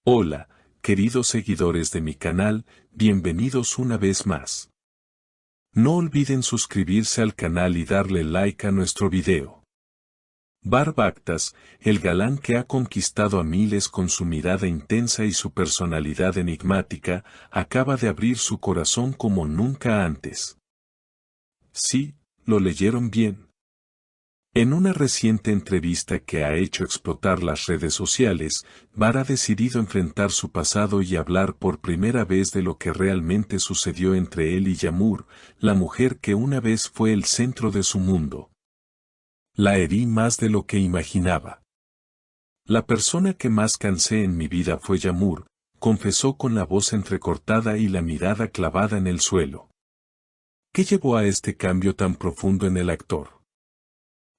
Hola, queridos seguidores de mi canal, bienvenidos una vez más. No olviden suscribirse al canal y darle like a nuestro video. Bar Bakhtas, el galán que ha conquistado a miles con su mirada intensa y su personalidad enigmática, acaba de abrir su corazón como nunca antes. Sí, lo leyeron bien. En una reciente entrevista que ha hecho explotar las redes sociales, Bar ha decidido enfrentar su pasado y hablar por primera vez de lo que realmente sucedió entre él y Yağmur, la mujer que una vez fue el centro de su mundo. La herí más de lo que imaginaba. La persona que más cansé en mi vida fue Yağmur, confesó con la voz entrecortada y la mirada clavada en el suelo. ¿Qué llevó a este cambio tan profundo en el actor?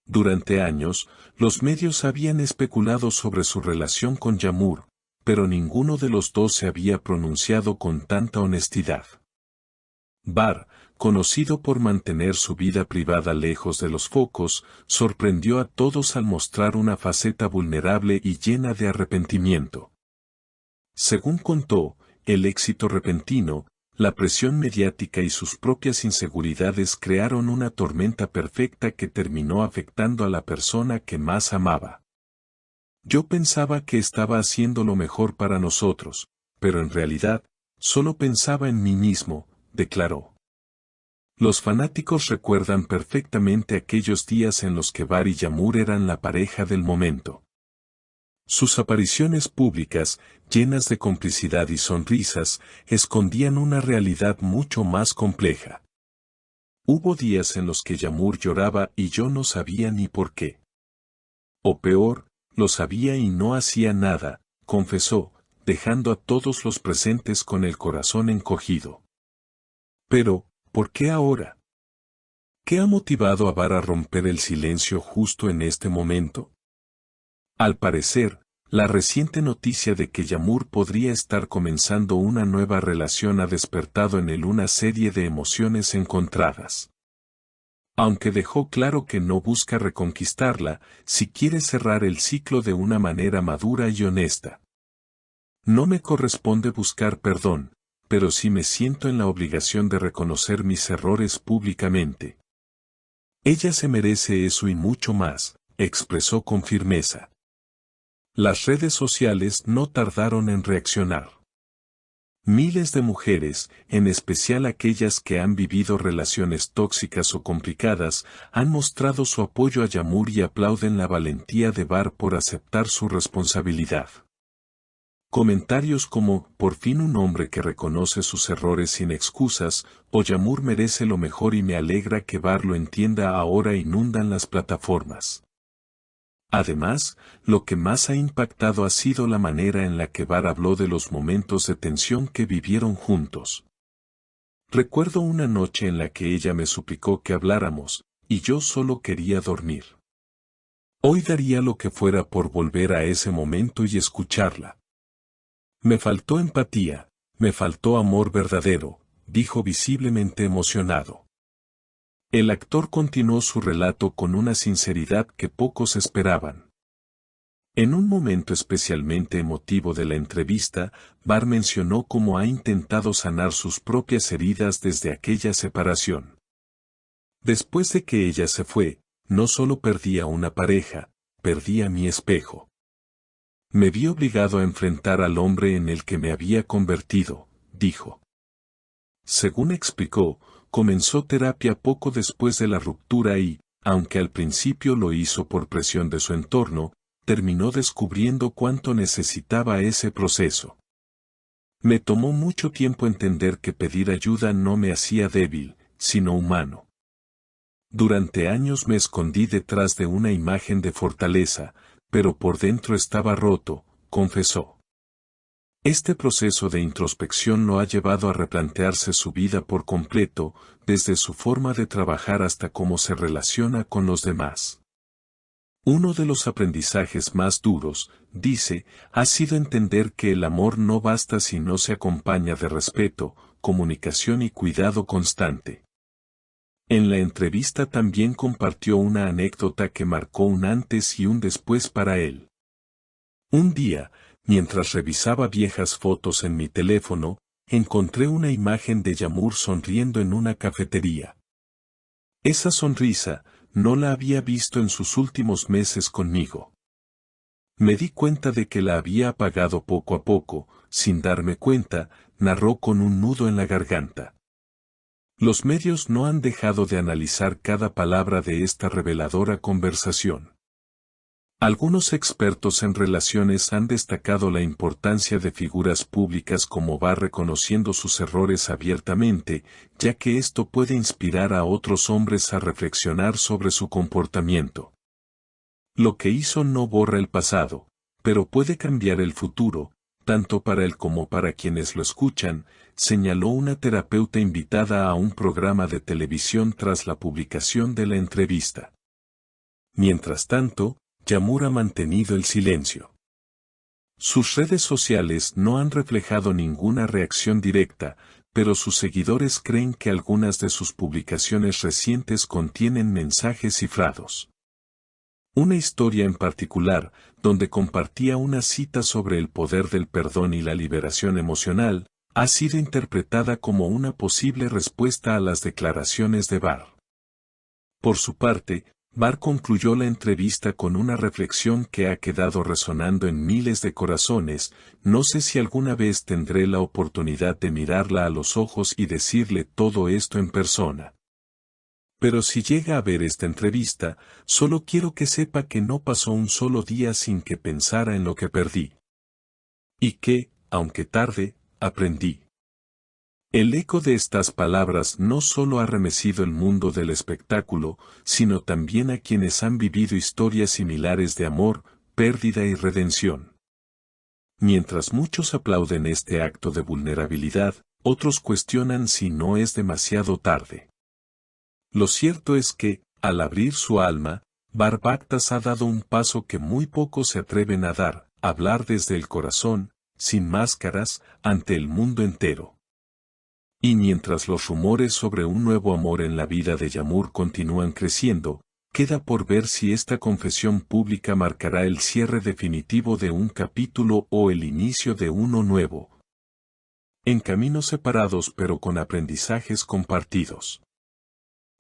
Durante años, los medios habían especulado sobre su relación con Yağmur, pero ninguno de los dos se había pronunciado con tanta honestidad. Bar, conocido por mantener su vida privada lejos de los focos, sorprendió a todos al mostrar una faceta vulnerable y llena de arrepentimiento. Según contó, el éxito repentino, la presión mediática y sus propias inseguridades crearon una tormenta perfecta que terminó afectando a la persona que más amaba. Yo pensaba que estaba haciendo lo mejor para nosotros, pero en realidad, solo pensaba en mí mismo, declaró. Los fanáticos recuerdan perfectamente aquellos días en los que Bar y Yağmur eran la pareja del momento. Sus apariciones públicas, llenas de complicidad y sonrisas, escondían una realidad mucho más compleja. Hubo días en los que Yağmur lloraba y yo no sabía ni por qué. O peor, lo sabía y no hacía nada, confesó, dejando a todos los presentes con el corazón encogido. Pero, ¿por qué ahora? ¿Qué ha motivado a Bar a romper el silencio justo en este momento? Al parecer, la reciente noticia de que Yağmur podría estar comenzando una nueva relación ha despertado en él una serie de emociones encontradas. Aunque dejó claro que no busca reconquistarla, si quiere cerrar el ciclo de una manera madura y honesta. No me corresponde buscar perdón, pero sí me siento en la obligación de reconocer mis errores públicamente. Ella se merece eso y mucho más, expresó con firmeza. Las redes sociales no tardaron en reaccionar. Miles de mujeres, en especial aquellas que han vivido relaciones tóxicas o complicadas, han mostrado su apoyo a Yağmur y aplauden la valentía de Bar por aceptar su responsabilidad. Comentarios como, por fin un hombre que reconoce sus errores sin excusas, o Yağmur merece lo mejor y me alegra que Bar lo entienda ahora inundan las plataformas. Además, lo que más ha impactado ha sido la manera en la que Bar habló de los momentos de tensión que vivieron juntos. Recuerdo una noche en la que ella me suplicó que habláramos, y yo solo quería dormir. Hoy daría lo que fuera por volver a ese momento y escucharla. Me faltó empatía, me faltó amor verdadero, dijo visiblemente emocionado. El actor continuó su relato con una sinceridad que pocos esperaban. En un momento especialmente emotivo de la entrevista, Bar mencionó cómo ha intentado sanar sus propias heridas desde aquella separación. Después de que ella se fue, no solo perdí a una pareja, perdí a mi espejo. Me vi obligado a enfrentar al hombre en el que me había convertido, dijo. Según explicó, comenzó terapia poco después de la ruptura y, aunque al principio lo hizo por presión de su entorno, terminó descubriendo cuánto necesitaba ese proceso. Me tomó mucho tiempo entender que pedir ayuda no me hacía débil, sino humano. Durante años me escondí detrás de una imagen de fortaleza, pero por dentro estaba roto, confesó. Este proceso de introspección lo ha llevado a replantearse su vida por completo, desde su forma de trabajar hasta cómo se relaciona con los demás. Uno de los aprendizajes más duros, dice, ha sido entender que el amor no basta si no se acompaña de respeto, comunicación y cuidado constante. En la entrevista también compartió una anécdota que marcó un antes y un después para él. Un día, Mientras revisaba viejas fotos en mi teléfono, encontré una imagen de Yamur sonriendo en una cafetería. Esa sonrisa, no la había visto en sus últimos meses conmigo. Me di cuenta de que la había apagado poco a poco, sin darme cuenta, narró con un nudo en la garganta. Los medios no han dejado de analizar cada palabra de esta reveladora conversación. Algunos expertos en relaciones han destacado la importancia de figuras públicas como Barr reconociendo sus errores abiertamente, ya que esto puede inspirar a otros hombres a reflexionar sobre su comportamiento. Lo que hizo no borra el pasado, pero puede cambiar el futuro, tanto para él como para quienes lo escuchan, señaló una terapeuta invitada a un programa de televisión tras la publicación de la entrevista. Mientras tanto, Yamur ha mantenido el silencio. Sus redes sociales no han reflejado ninguna reacción directa, pero sus seguidores creen que algunas de sus publicaciones recientes contienen mensajes cifrados. Una historia en particular, donde compartía una cita sobre el poder del perdón y la liberación emocional, ha sido interpretada como una posible respuesta a las declaraciones de Barr. Por su parte, Barr concluyó la entrevista con una reflexión que ha quedado resonando en miles de corazones: no sé si alguna vez tendré la oportunidad de mirarla a los ojos y decirle todo esto en persona. Pero si llega a ver esta entrevista, solo quiero que sepa que no pasó un solo día sin que pensara en lo que perdí. Y que, aunque tarde, aprendí. El eco de estas palabras no solo ha remecido el mundo del espectáculo, sino también a quienes han vivido historias similares de amor, pérdida y redención. Mientras muchos aplauden este acto de vulnerabilidad, otros cuestionan si no es demasiado tarde. Lo cierto es que, al abrir su alma, Barr Baktas ha dado un paso que muy pocos se atreven a dar: hablar desde el corazón, sin máscaras, ante el mundo entero. Y mientras los rumores sobre un nuevo amor en la vida de Yamur continúan creciendo, queda por ver si esta confesión pública marcará el cierre definitivo de un capítulo o el inicio de uno nuevo. En caminos separados pero con aprendizajes compartidos.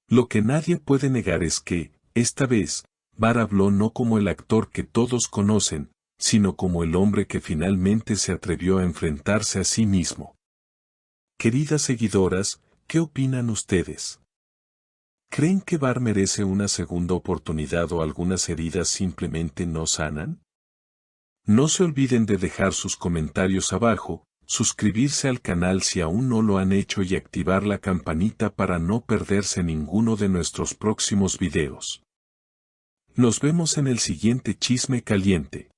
Lo que nadie puede negar es que, esta vez, Barr habló no como el actor que todos conocen, sino como el hombre que finalmente se atrevió a enfrentarse a sí mismo. Queridas seguidoras, ¿qué opinan ustedes? ¿Creen que Barr merece una segunda oportunidad o algunas heridas simplemente no sanan? No se olviden de dejar sus comentarios abajo, suscribirse al canal si aún no lo han hecho y activar la campanita para no perderse ninguno de nuestros próximos videos. Nos vemos en el siguiente chisme caliente.